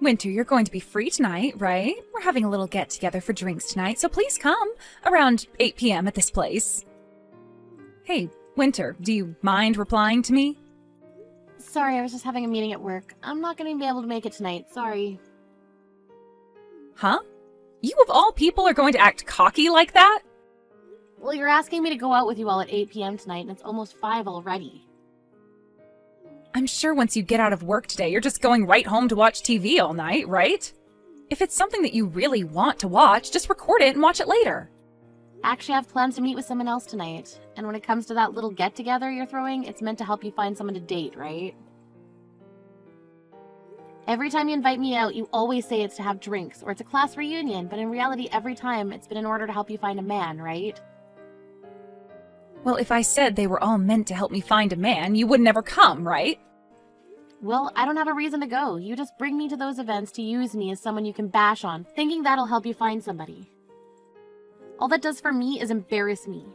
Winter, you're going to be free tonight, right? We're having a little get-together for drinks tonight, so please come around 8 p.m. at this place. Hey, Winter, do you mind replying to me? Sorry, I was just having a meeting at work. I'm not going to be able to make it tonight, sorry. Huh? You of all people are going to act cocky like that? Well, you're asking me to go out with you all at 8 p.m. tonight, and it's almost 5 already. I'm sure once you get out of work today, you're just going right home to watch TV all night, right? If it's something that you really want to watch, just record it and watch it later. Actually, I have plans to meet with someone else tonight. And when it comes to that little get-together you're throwing, it's meant to help you find someone to date, right? Every time you invite me out, you always say it's to have drinks, or it's a class reunion, but in reality, every time, it's been in order to help you find a man, right? Well, if I said they were all meant to help me find a man, you would never come, right? Well, I don't have a reason to go. You just bring me to those events to use me as someone you can bash on, thinking that'll help you find somebody. All that does for me is embarrass me.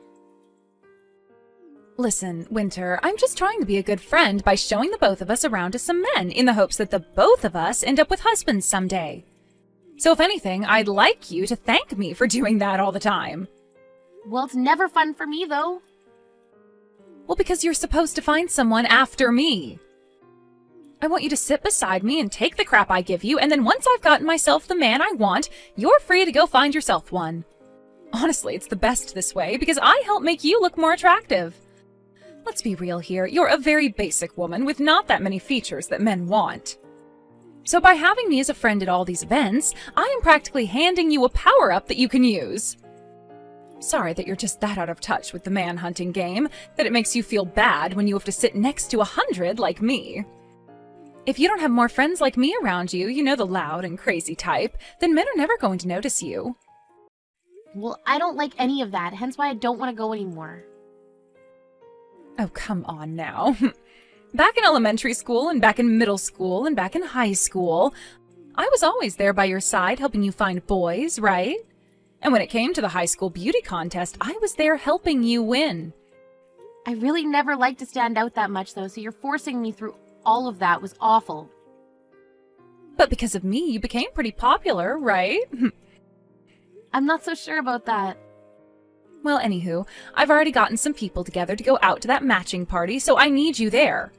Listen, Winter, I'm just trying to be a good friend by showing the both of us around to some men in the hopes that the both of us end up with husbands someday. So if anything, I'd like you to thank me for doing that all the time. Well, it's never fun for me, though. Well, because you're supposed to find someone after me. I want you to sit beside me and take the crap I give you, and then once I've gotten myself the man I want, you're free to go find yourself one. Honestly, it's the best this way, because I help make you look more attractive. Let's be real here, you're a very basic woman with not that many features that men want. So by having me as a friend at all these events, I am practically handing you a power-up that you can use. Sorry that you're just that out of touch with the man-hunting game, that it makes you feel bad when you have to sit next to 100 like me. If you don't have more friends like me around you, you know, the loud and crazy type, then men are never going to notice you. Well, I don't like any of that, hence why I don't want to go anymore. Oh, come on now. Back in elementary school, and back in middle school, and back in high school, I was always there by your side helping you find boys, right? And when it came to the high school beauty contest, I was there helping you win. I really never liked to stand out that much, though, so you're forcing me through all of that was awful. But because of me, you became pretty popular, right? I'm not so sure about that. Well, anywho, I've already gotten some people together to go out to that matching party, so I need you there.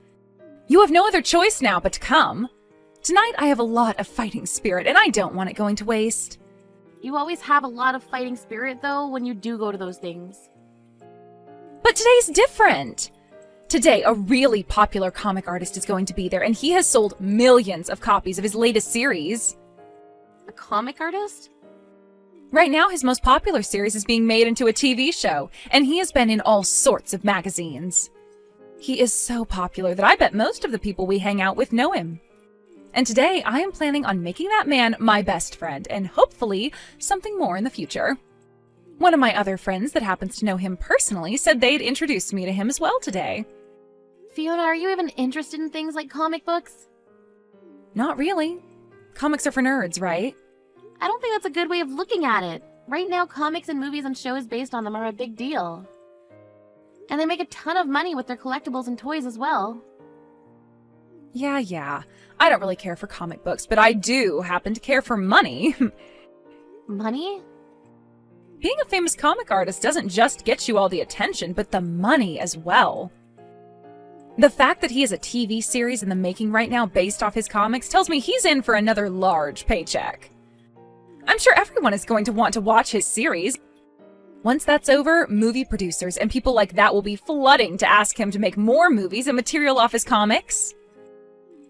You have no other choice now but to come. Tonight I have a lot of fighting spirit, and I don't want it going to waste. You always have a lot of fighting spirit, though, when you do go to those things. But today's different. Today, a really popular comic artist is going to be there, and he has sold millions of copies of his latest series. A comic artist? Right now, his most popular series is being made into a TV show, and he has been in all sorts of magazines. He is so popular that I bet most of the people we hang out with know him. And today, I am planning on making that man my best friend, and hopefully, something more in the future. One of my other friends that happens to know him personally said they'd introduce me to him as well today. Fiona, are you even interested in things like comic books? Not really. Comics are for nerds, right? I don't think that's a good way of looking at it. Right now, comics and movies and shows based on them are a big deal. And they make a ton of money with their collectibles and toys as well. Yeah. I don't really care for comic books, but I do happen to care for money. Money? Being a famous comic artist doesn't just get you all the attention, but the money as well. The fact that he has a TV series in the making right now based off his comics tells me he's in for another large paycheck. I'm sure everyone is going to want to watch his series. Once that's over, movie producers and people like that will be flooding to ask him to make more movies and material off his comics.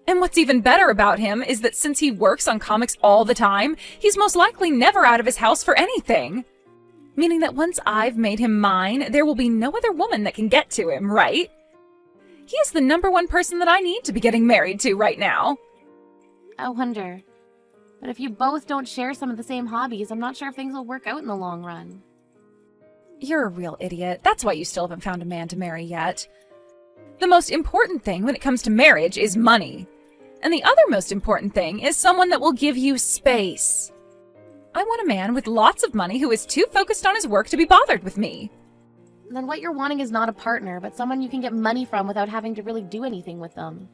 And what's even better about him is that since he works on comics all the time, he's most likely never out of his house for anything. Meaning that once I've made him mine, there will be no other woman that can get to him, right? He is the #1 person that I need to be getting married to right now. I wonder. But if you both don't share some of the same hobbies, I'm not sure if things will work out in the long run. You're a real idiot. That's why you still haven't found a man to marry yet. The most important thing when it comes to marriage is money. And the other most important thing is someone that will give you space. I want a man with lots of money who is too focused on his work to be bothered with me. Then what you're wanting is not a partner, but someone you can get money from without having to really do anything with them.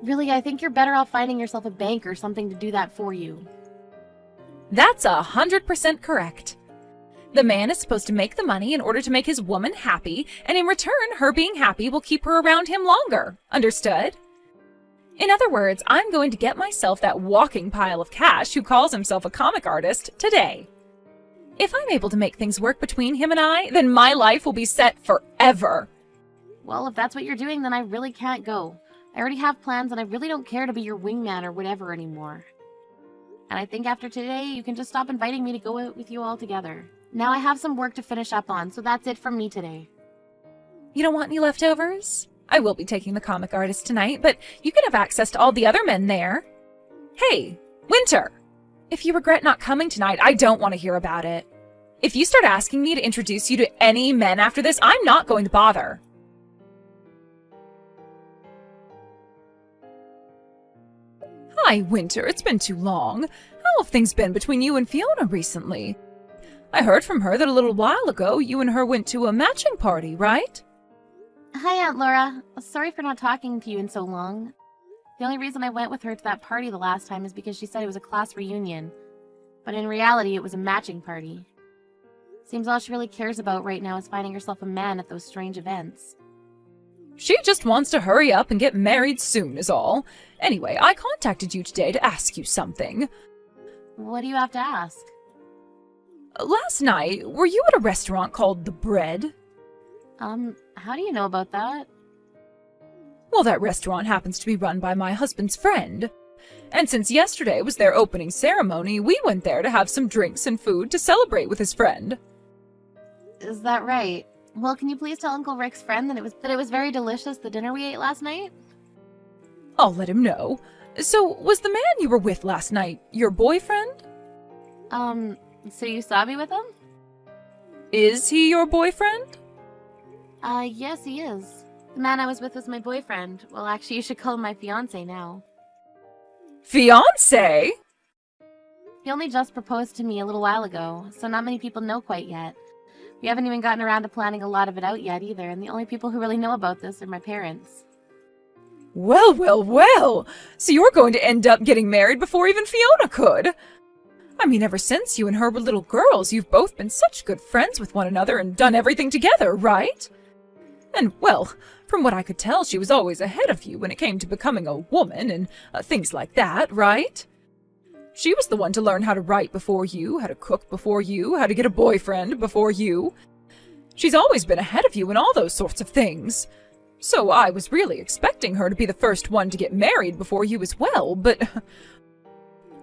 Really, I think you're better off finding yourself a bank or something to do that for you. That's 100% correct. The man is supposed to make the money in order to make his woman happy, and in return, her being happy will keep her around him longer. Understood? In other words, I'm going to get myself that walking pile of cash who calls himself a comic artist today. If I'm able to make things work between him and I, then my life will be set forever. Well, if that's what you're doing, then I really can't go. I already have plans and I really don't care to be your wingman or whatever anymore. And I think after today, you can just stop inviting me to go out with you all together. Now I have some work to finish up on, so that's it from me today. You don't want any leftovers? I will be taking the comic artist tonight, but you can have access to all the other men there. Hey, Winter! If you regret not coming tonight, I don't want to hear about it. If you start asking me to introduce you to any men after this, I'm not going to bother. Hi, Winter. It's been too long. How have things been between you and Fiona recently? I heard from her that a little while ago you and her went to a matching party, right? Hi, Aunt Laura. Sorry for not talking to you in so long. The only reason I went with her to that party the last time is because she said it was a class reunion. But in reality, it was a matching party. Seems all she really cares about right now is finding herself a man at those strange events. She just wants to hurry up and get married soon is all. Anyway, I contacted you today to ask you something. What do you have to ask? Last night, were you at a restaurant called The Bread? How do you know about that? Well, that restaurant happens to be run by my husband's friend. And since yesterday was their opening ceremony, we went there to have some drinks and food to celebrate with his friend. Is that right? Well, can you please tell Uncle Rick's friend that it was very delicious, the dinner we ate last night? I'll let him know. So, was the man you were with last night your boyfriend? So you saw me with him? Is he your boyfriend? Yes, he is. The man I was with was my boyfriend. Well, actually, you should call him my fiancé now. Fiancé? He only just proposed to me a little while ago, so not many people know quite yet. We haven't even gotten around to planning a lot of it out yet either, and the only people who really know about this are my parents. Well, well, well! So you're going to end up getting married before even Fiona could! I mean, ever since you and her were little girls, you've both been such good friends with one another and done everything together, right? And, well, from what I could tell, she was always ahead of you when it came to becoming a woman and things like that, right? She was the one to learn how to write before you, how to cook before you, how to get a boyfriend before you. She's always been ahead of you in all those sorts of things. So I was really expecting her to be the first one to get married before you as well, but...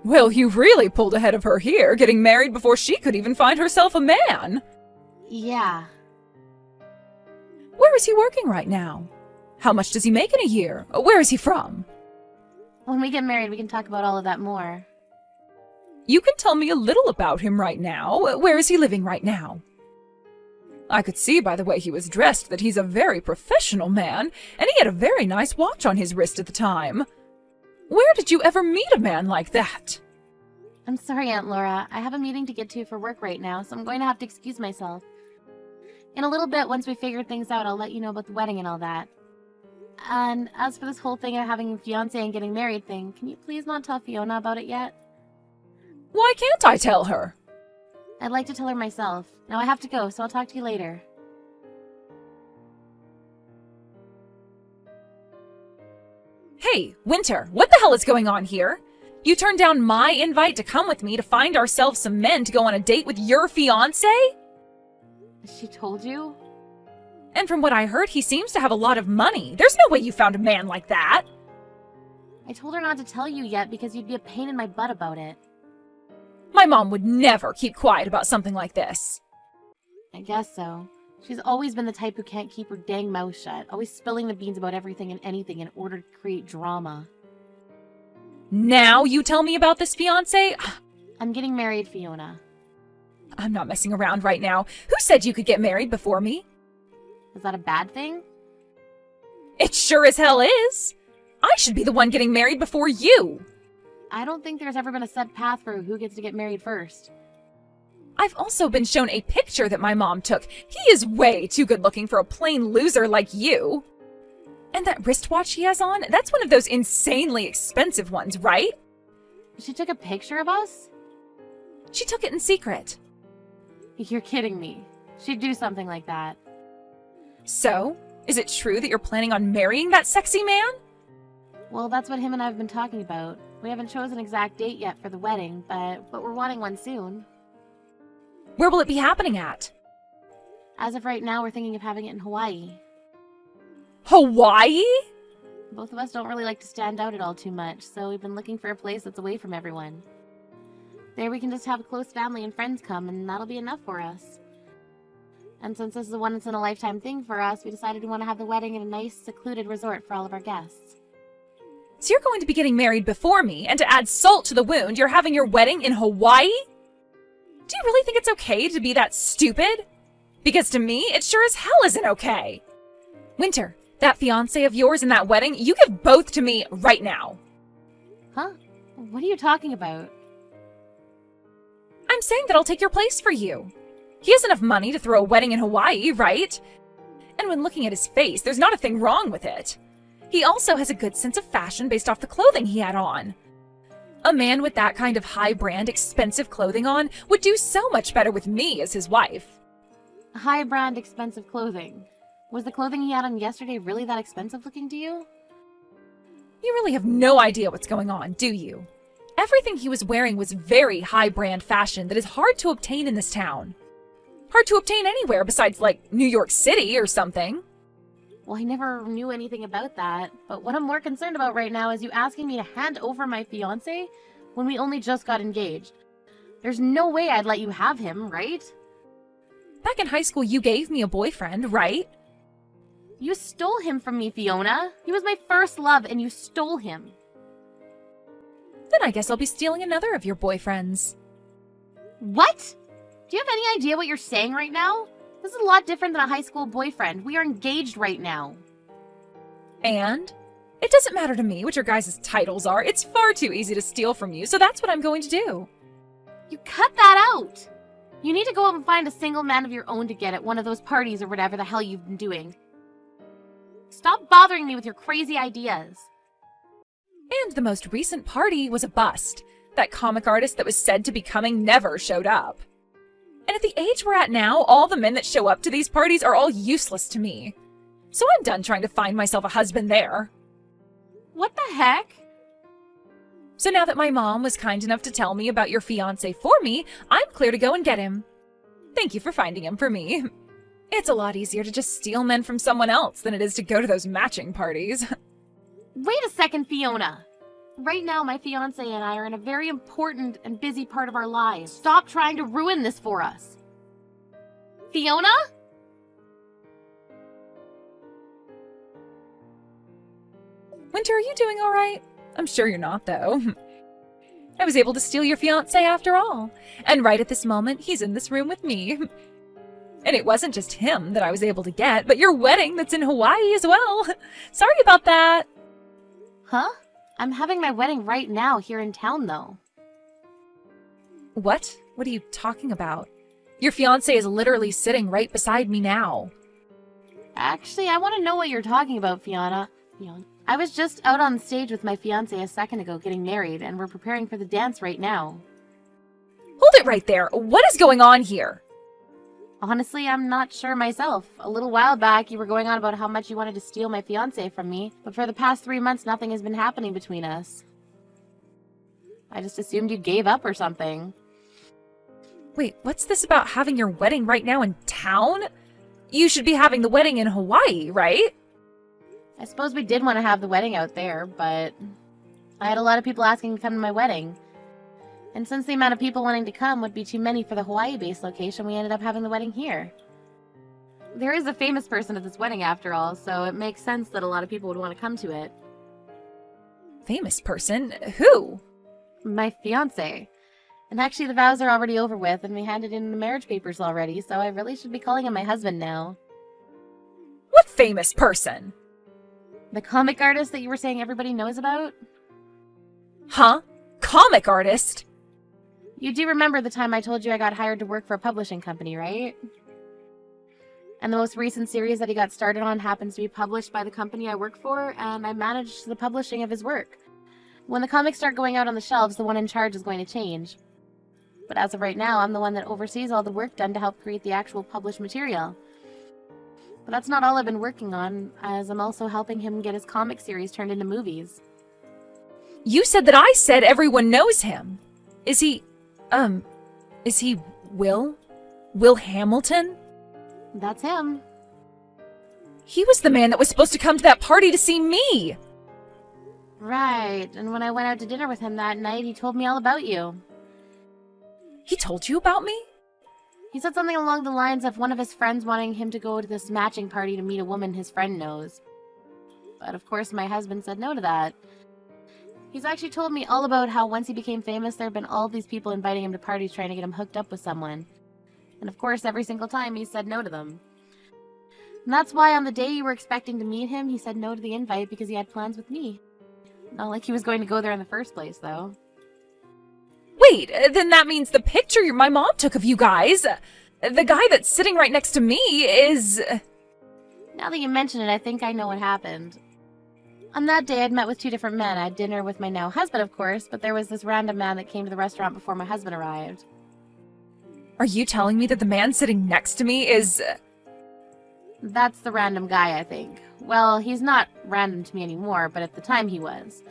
Well, you've really pulled ahead of her here, getting married before she could even find herself a man. Yeah. Where is he working right now? How much does he make in a year? Where is he from? When we get married, we can talk about all of that more. You can tell me a little about him right now. Where is he living right now? I could see by the way he was dressed that he's a very professional man, and he had a very nice watch on his wrist at the time. Where did you ever meet a man like that? I'm sorry, Aunt Laura. I have a meeting to get to for work right now, so I'm going to have to excuse myself. In a little bit, once we figure things out, I'll let you know about the wedding and all that. And as for this whole thing of having a fiancé and getting married thing, can you please not tell Fiona about it yet? Why can't I tell her? I'd like to tell her myself. Now I have to go, so I'll talk to you later. Hey, Winter, what the hell is going on here? You turned down my invite to come with me to find ourselves some men to go on a date with your fiancé? She told you? And from what I heard, he seems to have a lot of money. There's no way you found a man like that. I told her not to tell you yet because you'd be a pain in my butt about it. My mom would never keep quiet about something like this. I guess so. She's always been the type who can't keep her dang mouth shut, always spilling the beans about everything and anything in order to create drama. Now you tell me about this fiancé? I'm getting married, Fiona. I'm not messing around right now. Who said you could get married before me? Is that a bad thing? It sure as hell is. I should be the one getting married before you. I don't think there's ever been a set path for who gets to get married first. I've also been shown a picture that my mom took. He is way too good looking for a plain loser like you. And that wristwatch he has on, that's one of those insanely expensive ones, right? She took a picture of us? She took it in secret. You're kidding me. She'd do something like that. So, is it true that you're planning on marrying that sexy man? Well, that's what him and I have been talking about. We haven't chosen an exact date yet for the wedding, but we're wanting one soon. Where will it be happening at? As of right now, we're thinking of having it in Hawaii. Hawaii? Both of us don't really like to stand out at all too much, so we've been looking for a place that's away from everyone. There we can just have a close family and friends come, and that'll be enough for us. And since this is a once-in-a-lifetime thing for us, we decided we want to have the wedding in a nice, secluded resort for all of our guests. So you're going to be getting married before me, and to add salt to the wound, you're having your wedding in Hawaii? Do you really think it's okay to be that stupid? Because to me, it sure as hell isn't okay. Winter, that fiancé of yours and that wedding, you give both to me right now. Huh? What are you talking about? I'm saying that I'll take your place for you. He has enough money to throw a wedding in Hawaii, right? And when looking at his face, there's not a thing wrong with it. He also has a good sense of fashion based off the clothing he had on. A man with that kind of high-brand, expensive clothing on would do so much better with me as his wife. High-brand, expensive clothing. Was the clothing he had on yesterday really that expensive looking to you? You really have no idea what's going on, do you? Everything he was wearing was very high-brand fashion that is hard to obtain in this town. Hard to obtain anywhere besides, like, New York City or something. Well, I never knew anything about that, but what I'm more concerned about right now is you asking me to hand over my fiancé when we only just got engaged. There's no way I'd let you have him, right? Back in high school, you gave me a boyfriend, right? You stole him from me, Fiona. He was my first love, and you stole him. Then I guess I'll be stealing another of your boyfriends. What? Do you have any idea what you're saying right now? This is a lot different than a high school boyfriend. We are engaged right now. And? It doesn't matter to me what your guys' titles are. It's far too easy to steal from you, so that's what I'm going to do. You cut that out! You need to go out and find a single man of your own to get at one of those parties or whatever the hell you've been doing. Stop bothering me with your crazy ideas. And the most recent party was a bust. That comic artist that was said to be coming never showed up. And at the age we're at now, all the men that show up to these parties are all useless to me. So I'm done trying to find myself a husband there. What the heck? So now that my mom was kind enough to tell me about your fiancé for me, I'm clear to go and get him. Thank you for finding him for me. It's a lot easier to just steal men from someone else than it is to go to those matching parties. Wait a second, Fiona. Right now, my fiancé and I are in a very important and busy part of our lives. Stop trying to ruin this for us. Fiona? Winter, are you doing all right? I'm sure you're not, though. I was able to steal your fiancé after all. And right at this moment, he's in this room with me. And it wasn't just him that I was able to get, but your wedding that's in Hawaii as well. Sorry about that. Huh? I'm having my wedding right now here in town, though. What? What are you talking about? Your fiancé is literally sitting right beside me now. Actually, I want to know what you're talking about, Fiona. I was just out on stage with my fiancé a second ago getting married, and we're preparing for the dance right now. Hold it right there. What is going on here? Honestly, I'm not sure myself. A little while back, you were going on about how much you wanted to steal my fiancé from me, but for the past 3 months, nothing has been happening between us. I just assumed you gave up or something. Wait, what's this about having your wedding right now in town? You should be having the wedding in Hawaii, right? I suppose we did want to have the wedding out there, but I had a lot of people asking to come to my wedding. And since the amount of people wanting to come would be too many for the Hawaii-based location, we ended up having the wedding here. There is a famous person at this wedding after all, so it makes sense that a lot of people would want to come to it. Famous person? Who? My fiancé. And actually the vows are already over with, and we handed in the marriage papers already, so I really should be calling him my husband now. What famous person? The comic artist that you were saying everybody knows about? Huh? Comic artist? You do remember the time I told you I got hired to work for a publishing company, right? And the most recent series that he got started on happens to be published by the company I work for, and I manage the publishing of his work. When the comics start going out on the shelves, the one in charge is going to change. But as of right now, I'm the one that oversees all the work done to help create the actual published material. But that's not all I've been working on, as I'm also helping him get his comic series turned into movies. You said that I said everyone knows him. Is he Will? Will Hamilton? That's him. He was the man that was supposed to come to that party to see me. Right, and when I went out to dinner with him that night, he told me all about you. He told you about me? He said something along the lines of one of his friends wanting him to go to this matching party to meet a woman his friend knows. But of course my husband said no to that. He's actually told me all about how once he became famous, there have been all these people inviting him to parties trying to get him hooked up with someone. And of course, every single time he said no to them. And that's why on the day you were expecting to meet him, he said no to the invite because he had plans with me. Not like he was going to go there in the first place, though. Wait, then that means the picture my mom took of you guys, the guy that's sitting right next to me is... Now that you mention it, I think I know what happened. On that day, I'd met with two different men. I had dinner with my now husband, of course, but there was this random man that came to the restaurant before my husband arrived. Are you telling me that the man sitting next to me is... That's the random guy, I think. Well, he's not random to me anymore, but at the time he was.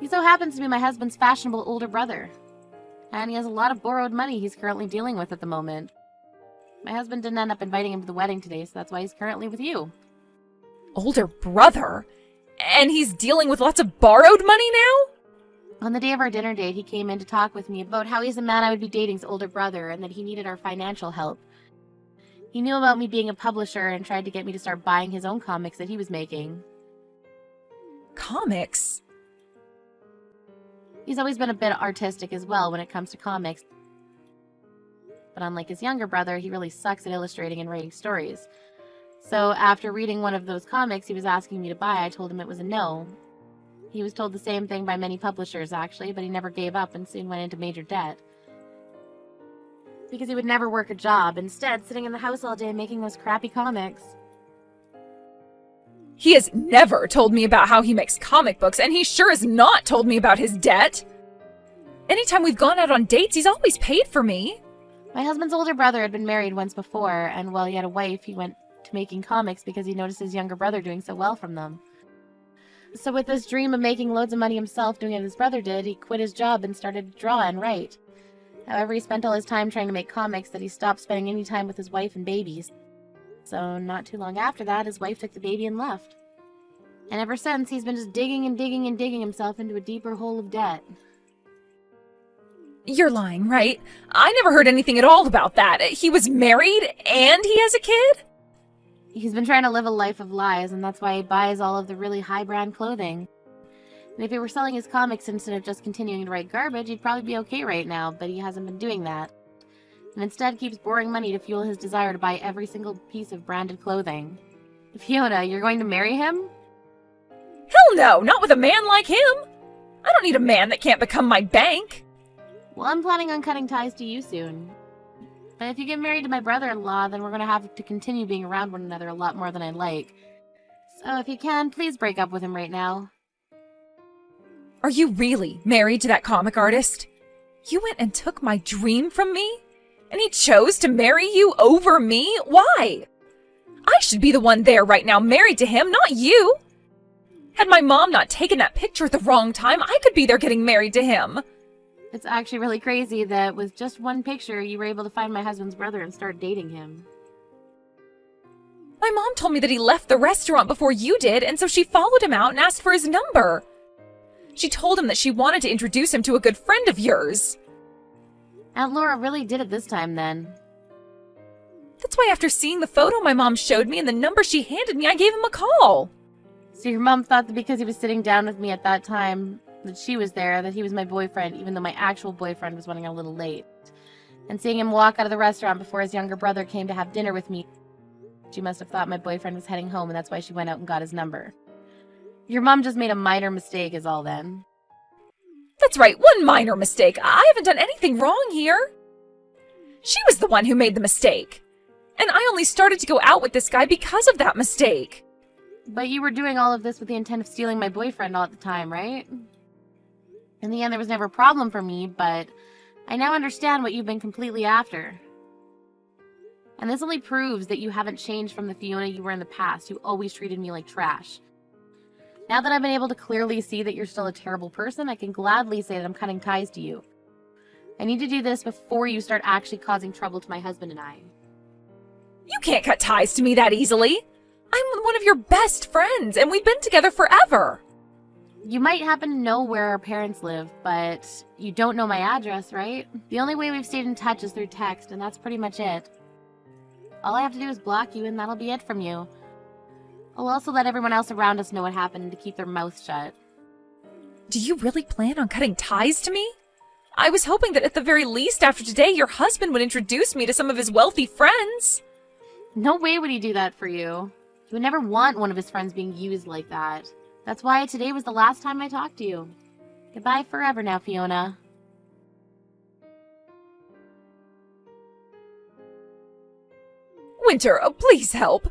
He so happens to be my husband's fashionable older brother. And he has a lot of borrowed money he's currently dealing with at the moment. My husband didn't end up inviting him to the wedding today, so that's why he's currently with you. Older brother? And he's dealing with lots of borrowed money now? On the day of our dinner date, he came in to talk with me about how he's the man I would be dating's older brother and that he needed our financial help. He knew about me being a publisher and tried to get me to start buying his own comics that he was making. Comics? He's always been a bit artistic as well when it comes to comics. But unlike his younger brother, he really sucks at illustrating and writing stories. So after reading one of those comics he was asking me to buy, I told him it was a no. He was told the same thing by many publishers, actually, but he never gave up and soon went into major debt. Because he would never work a job, instead sitting in the house all day making those crappy comics. He has never told me about how he makes comic books, and he sure has not told me about his debt. Anytime we've gone out on dates, he's always paid for me. My husband's older brother had been married once before, and while he had a wife, he went to making comics because he noticed his younger brother doing so well from them. So with this dream of making loads of money himself doing what his brother did, he quit his job and started to draw and write. However, he spent all his time trying to make comics that he stopped spending any time with his wife and babies. So not too long after that, his wife took the baby and left. And ever since, he's been just digging and digging and digging himself into a deeper hole of debt. You're lying, right? I never heard anything at all about that. He was married and he has a kid? He's been trying to live a life of lies, and that's why he buys all of the really high-brand clothing. And if he were selling his comics instead of just continuing to write garbage, he'd probably be okay right now, but he hasn't been doing that. And instead keeps borrowing money to fuel his desire to buy every single piece of branded clothing. Fiona, you're going to marry him? Hell no, not with a man like him. I don't need a man that can't become my bank. Well, I'm planning on cutting ties to you soon. But if you get married to my brother-in-law, then we're going to have to continue being around one another a lot more than I'd like. So if you can, please break up with him right now. Are you really married to that comic artist? You went and took my dream from me? And he chose to marry you over me? Why? I should be the one there right now married to him, not you. Had my mom not taken that picture at the wrong time, I could be there getting married to him. It's actually really crazy that with just one picture, you were able to find my husband's brother and start dating him. My mom told me that he left the restaurant before you did, and so she followed him out and asked for his number. She told him that she wanted to introduce him to a good friend of yours. Aunt Laura really did it this time, then. That's why after seeing the photo my mom showed me and the number she handed me, I gave him a call. So your mom thought that because he was sitting down with me at that time, that she was there, that he was my boyfriend, even though my actual boyfriend was running a little late. And seeing him walk out of the restaurant before his younger brother came to have dinner with me, she must have thought my boyfriend was heading home, and that's why she went out and got his number. Your mom just made a minor mistake is all then. That's right, one minor mistake. I haven't done anything wrong here. She was the one who made the mistake. And I only started to go out with this guy because of that mistake. But you were doing all of this with the intent of stealing my boyfriend all at the time, right? In the end, there was never a problem for me, but I now understand what you've been completely after. And this only proves that you haven't changed from the Fiona you were in the past, who always treated me like trash. Now that I've been able to clearly see that you're still a terrible person, I can gladly say that I'm cutting ties to you. I need to do this before you start actually causing trouble to my husband and I. You can't cut ties to me that easily. I'm one of your best friends, and we've been together forever. You might happen to know where our parents live, but you don't know my address, right? The only way we've stayed in touch is through text, and that's pretty much it. All I have to do is block you, and that'll be it from you. I'll also let everyone else around us know what happened to keep their mouths shut. Do you really plan on cutting ties to me? I was hoping that at the very least after today, your husband would introduce me to some of his wealthy friends. No way would he do that for you. He would never want one of his friends being used like that. That's why today was the last time I talked to you. Goodbye forever now, Fiona. Winter, please help.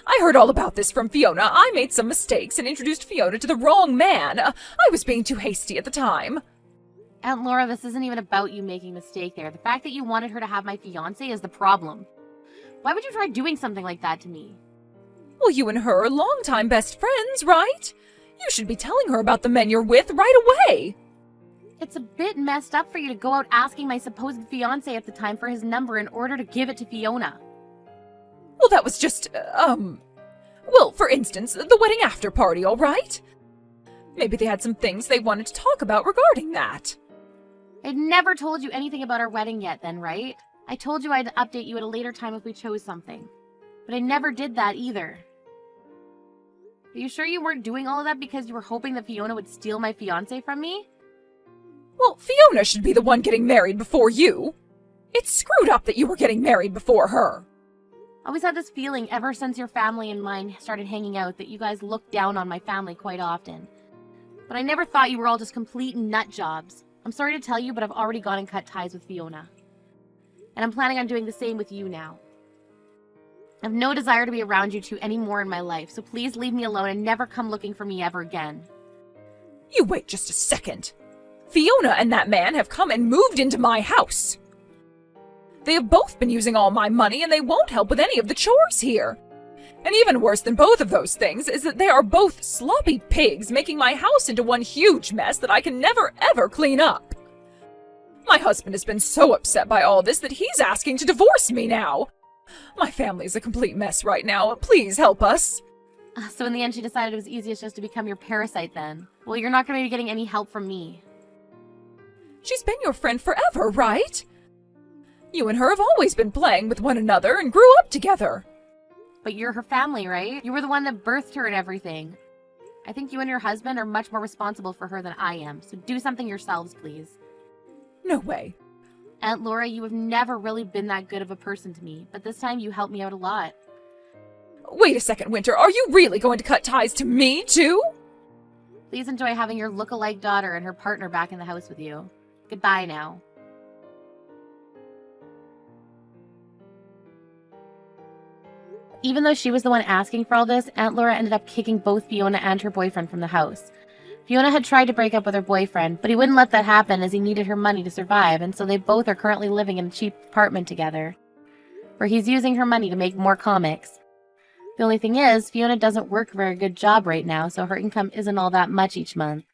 I heard all about this from Fiona. I made some mistakes and introduced Fiona to the wrong man. I was being too hasty at the time. Aunt Laura, this isn't even about you making a mistake there. The fact that you wanted her to have my fiancé is the problem. Why would you try doing something like that to me? Well, you and her are longtime best friends, right? You should be telling her about the men you're with right away. It's a bit messed up for you to go out asking my supposed fiancé at the time for his number in order to give it to Fiona. Well, that was just, well, for instance, the wedding after party, all right? Maybe they had some things they wanted to talk about regarding that. I'd never told you anything about our wedding yet then, right? I told you I'd update you at a later time if we chose something. But I never did that either. Are you sure you weren't doing all of that because you were hoping that Fiona would steal my fiancé from me? Well, Fiona should be the one getting married before you. It's screwed up that you were getting married before her. I always had this feeling ever since your family and mine started hanging out that you guys looked down on my family quite often. But I never thought you were all just complete nut jobs. I'm sorry to tell you, but I've already gone and cut ties with Fiona. And I'm planning on doing the same with you now. I have no desire to be around you two anymore in my life, so please leave me alone and never come looking for me ever again. You wait just a second. Fiona and that man have come and moved into my house. They have both been using all my money, and they won't help with any of the chores here. And even worse than both of those things is that they are both sloppy pigs, making my house into one huge mess that I can never ever clean up. My husband has been so upset by all this that he's asking to divorce me now. My family's a complete mess right now. Please help us. So in the end, she decided it was easiest just to become your parasite then. Well, you're not going to be getting any help from me. She's been your friend forever, right? You and her have always been playing with one another and grew up together. But you're her family, right? You were the one that birthed her and everything. I think you and your husband are much more responsible for her than I am, so do something yourselves, please. No way. Aunt Laura, you have never really been that good of a person to me, but this time you helped me out a lot. Wait a second, Winter. Are you really going to cut ties to me, too? Please enjoy having your look-alike daughter and her partner back in the house with you. Goodbye now. Even though she was the one asking for all this, Aunt Laura ended up kicking both Fiona and her boyfriend from the house. Fiona had tried to break up with her boyfriend, but he wouldn't let that happen as he needed her money to survive, and so they both are currently living in a cheap apartment together, where he's using her money to make more comics. The only thing is, Fiona doesn't work a very good job right now, so her income isn't all that much each month.